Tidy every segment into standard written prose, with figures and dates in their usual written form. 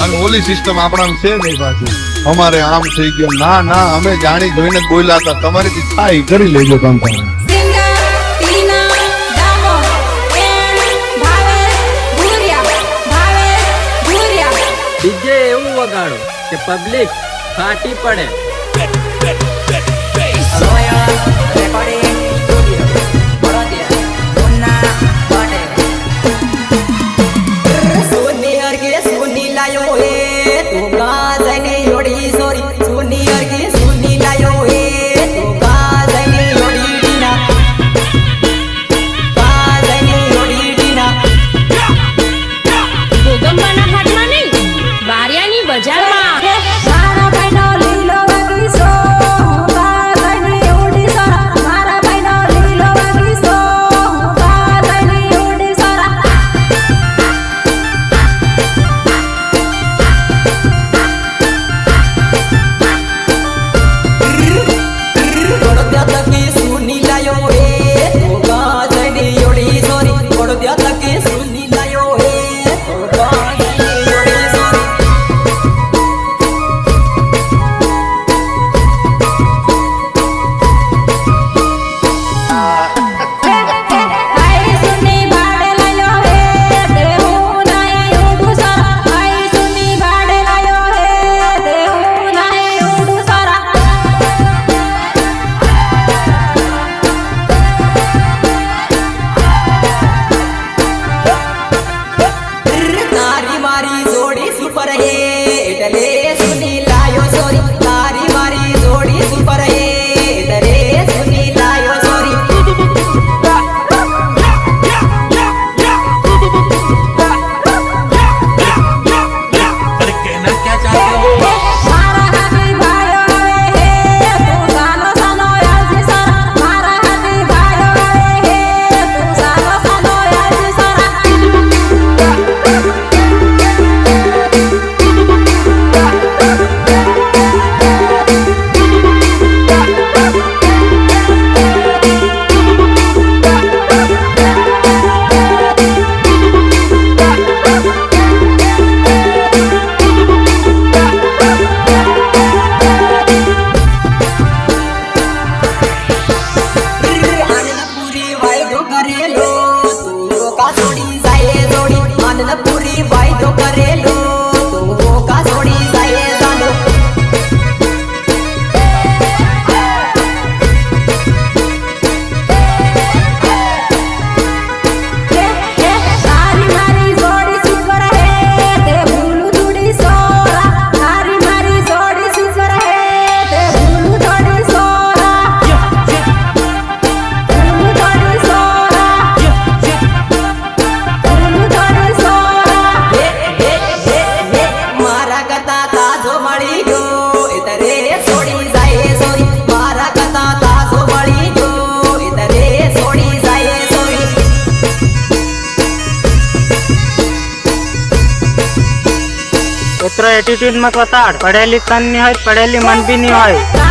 અને ઓલી સિસ્ટમ આપણાને છે નહીં પાછી અમારે આમ થઈ ગયું ના ના અમે જાણી જોઈને જ બોલ્યા હતા તમારી થાય કરી લેજો કામ તમે ડીજે એવું વગાડો કે પબ્લિક ફાટી પડે एटीट्यूड मत बताड़ पढ़ेली तन नहीं है पढ़ेली मन भी नहीं है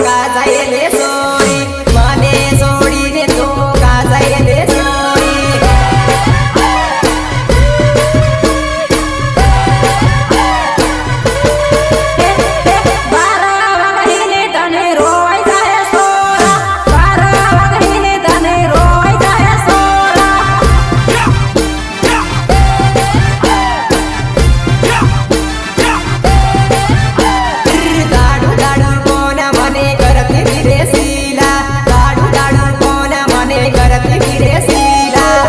કાજાયેલે સોરી મને છોડીને તો કાજાયેલે સોરી બારા વાગીને તને રોઈ જાય સોરા બારા વાગીને તને રોઈ જાય સોરા દાડુ દાડુ કોને મને કરતી વિદેશીલા દાડુ દાડુ કોને મને કરતી વિદેશીલા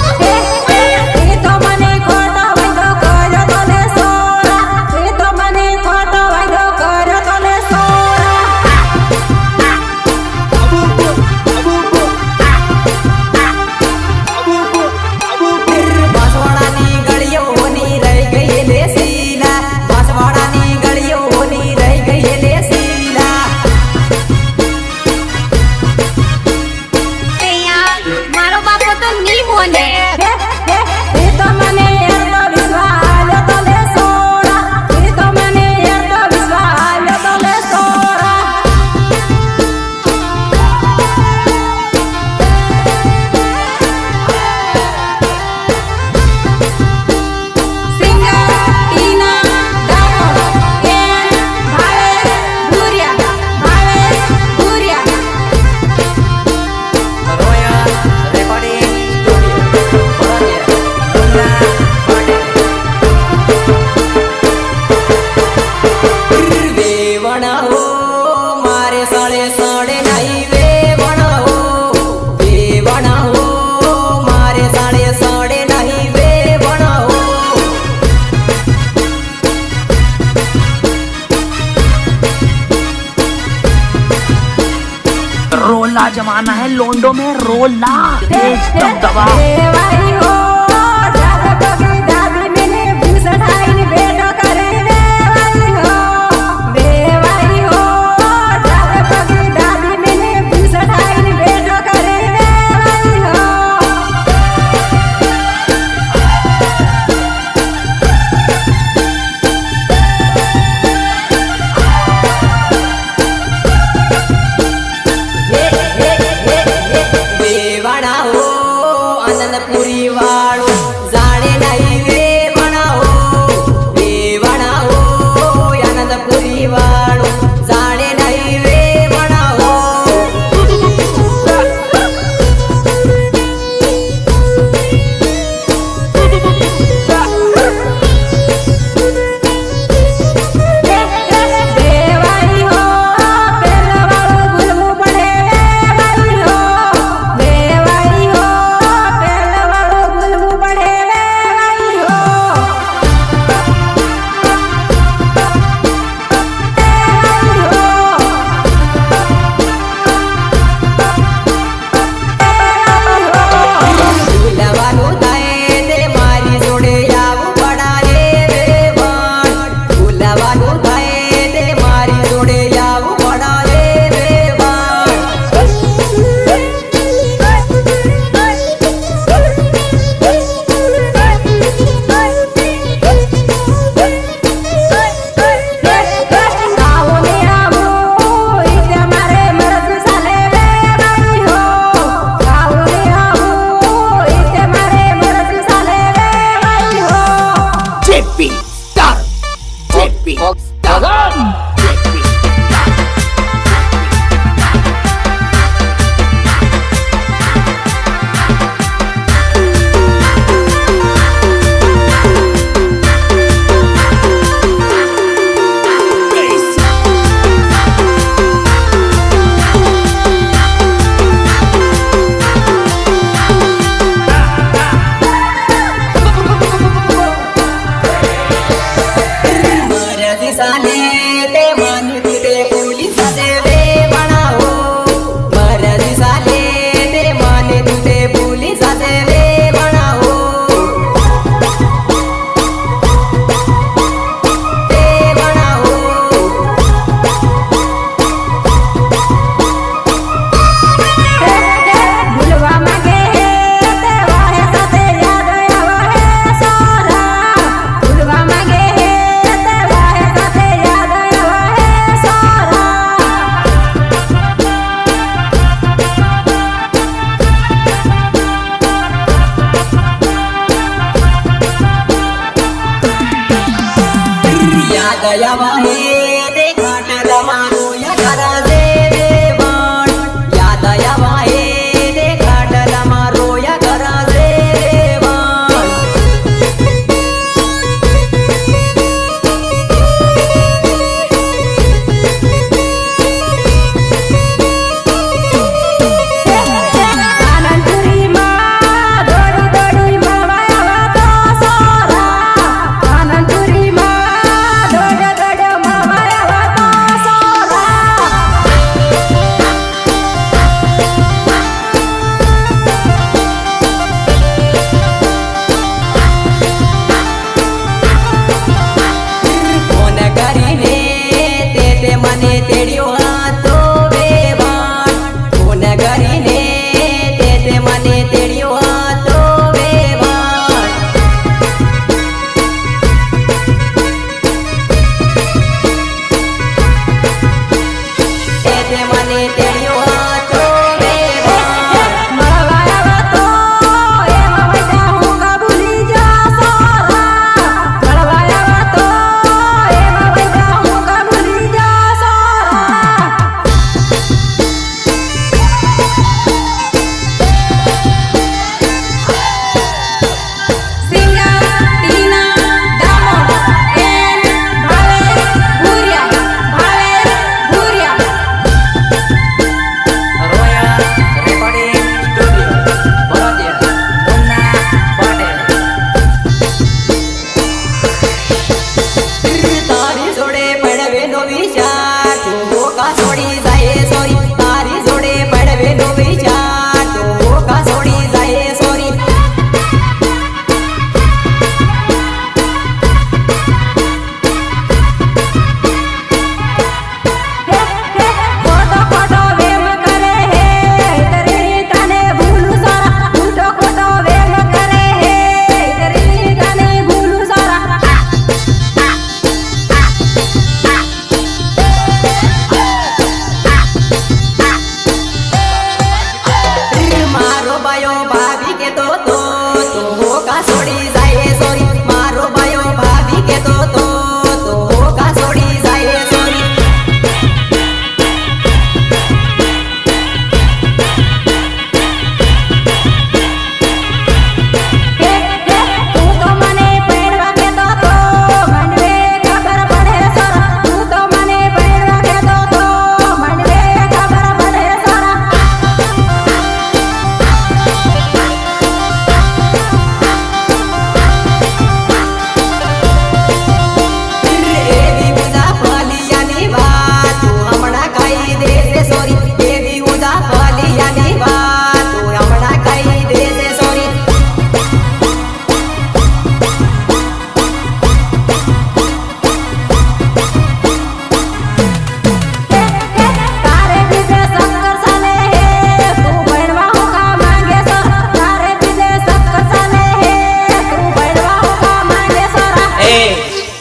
એ તો મને ખોટો વાયદો કર્યો તને સોરા એ તો મને ખોટો વાયદો કર્યો તને સોરા બાંસવાડાની ગળીઓની રહી ગઈ લેસીલા બાંસવાડાની ગળીઓની રહી ગઈ લેસીલા મારો બાપો તો નહીં બોલે એ તો મને એરતો વિશ્વાસ તને સોરા એ તો મને એરતો વિશ્વાસ તને સોરા સિંગર ટીના ડામોર એન ભાવે ભૂરિયા રોયા રેકોર્ડિંગ સ્ટુડિયો વેવણા હો મારે સળે સળે નહીં વેવણા હો વેવણા હો મારે સળે સળે નહીં વેવણા હો रोला जमाना है लोंडो में रोला एकदम दबा વેવાઈ હો ડાબે પગે ડાબી મેને ભૂસડાઈને બેઠો કરે વેવાઈ હો ડાબે પગે ડાબી મેને ભૂસડાઈને બેઠો કરે વેવાઈ હો વેવાણા હો આનંદપુરી યાદ આવા હે રે ખાટલામાં રોયા ખરા રે રેવાણ યાદ આવા હે રે ખાટલામાં રોયા ખરા રે રેવાણ આનંદપુરીમાં દોડી દોડી મળવા તો સોરા આનંદપુરીમાં દોડી દોડી મળવા તો સોરા ફોન કરીને તે મને તેડ્યો હતો વેવાણ ફોન કરીને તે મને તેડ્યો હતો વેવાણ તે મને તેડ્યો હતો વેવાણ મળવા તો એમાં વૈદા હું કા ભૂલી જા સોરા મળવા તો એમાં વૈદા હું કા ભૂલી જા સોરા સિંગા ટીના દામો એન ભાવે ભૂરિયા રોયા રેકોર્ડિંગ સ્ટુડિયો બરોડિયા મુન્ના પટેલ તારી જોડે પડવે નો વિચાર તું હોકા છોડી જાય સોરી તારી જોડે પડવે નો વિચાર તું હોકા છોડી જાય સોરી ખોટો ખોટો વેમ કરે હે તરી તને ભૂલું સારા ખોટો ખોટો વેમ કરે હે તરી તને ભૂલું સારા મારો બાયો ભાભી કે તો તું હોકા છોડી જાય સોરી મારો બાયો ભાભી કે તો તું હોકા છોડી જાય સોરી તું તો મને પહેરવા કેતો તો મનવે ખબર પડે સારા તું તો મને પહેરવા કેતો તો મનવે ખબર પડે સારા એવી ઉદા ફલિયાની વાત તું હમણાં કહી દેશે સોરી એવી ઉદા ફલિયાની વાત તું હમણાં કહી દેશે સોરી તારે બીજે શક્કર સાલે હે તું ભણવા હું કા માંગે સર તારે બીજે શક્કર સાલે હે તું ભણવા હું કા માંગે સરા ए,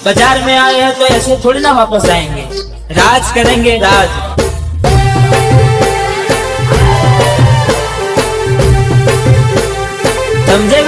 बाजार में आए हैं तो ऐसे थोड़ी ना वापस आएंगे। राज करेंगे राज। समझे